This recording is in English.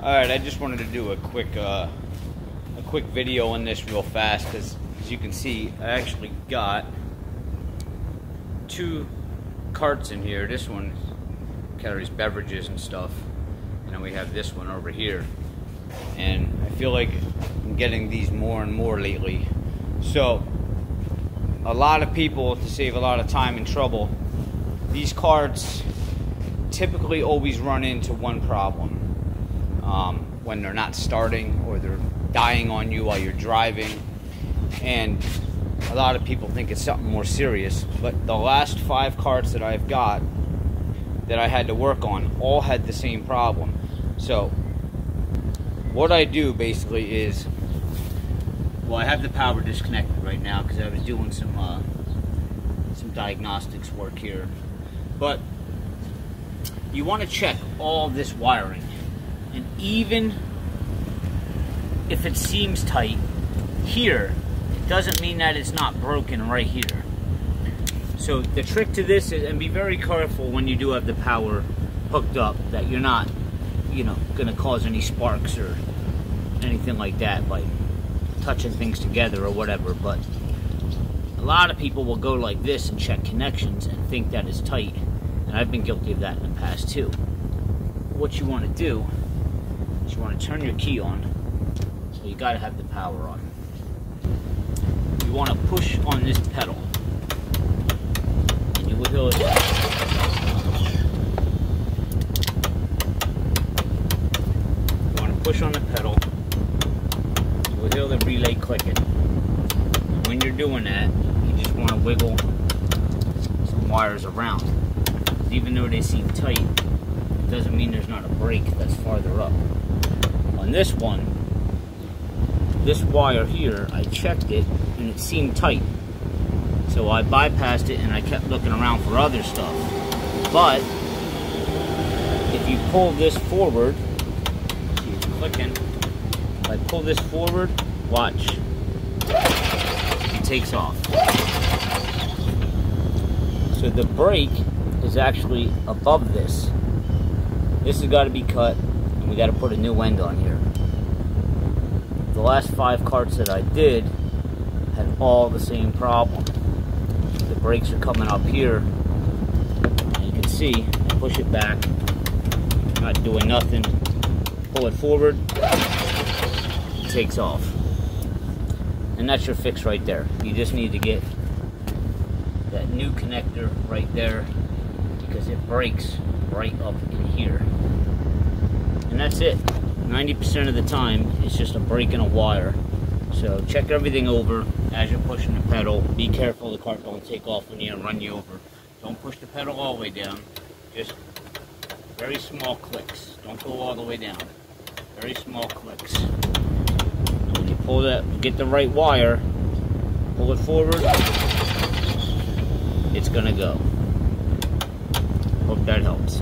Alright, I just wanted to do a quick video on this real fast, because as you can see, I actually got two carts in here. This one carries beverages and stuff, and then we have this one over here. And I feel like I'm getting these more and more lately. So, a lot of people, to save a lot of time and trouble, these carts typically always run into one problem. When they're not starting, or they're dying on you while you're driving. And a lot of people think it's something more serious, but the last 5 carts that I've got that I had to work on all had the same problem. So what I do basically is, well, I have the power disconnected right now because I was doing some diagnostics work here, but you want to check all this wiring. And even if it seems tight here, it doesn't mean that it's not broken right here. So the trick to this is, and be very careful when you do have the power hooked up, that you're not, gonna cause any sparks or anything like that by touching things together or whatever. But a lot of people will go like this and check connections and think that it's tight, and I've been guilty of that in the past too. What you want to do, you want to turn your key on, so you got to have the power on. You want to push on this pedal, and you will hear it. You want to push on the pedal, you will hear the relay clicking. And when you're doing that, you just want to wiggle some wires around. Even though they seem tight, it doesn't mean there's not a break that's farther up. On this one, this wire here, I checked it and it seemed tight. So I bypassed it and I kept looking around for other stuff. But if you pull this forward, see it's clicking. If I pull this forward, watch. It takes off. So the brake is actually above this. This has got to be cut, and we got to put a new end on here. The last 5 carts that I did had all the same problem. The brakes are coming up here, and you can see, I push it back, not doing nothing, pull it forward, it takes off. And that's your fix right there. You just need to get that new connector right there, because it breaks right up in here. And that's it. 90% of the time, it's just a break in a wire. So check everything over as you're pushing the pedal. Be careful the cart don't take off on you and run you over. Don't push the pedal all the way down. Just very small clicks. Don't go all the way down. Very small clicks. And when you pull that, get the right wire, pull it forward, it's gonna go. Hope that helps.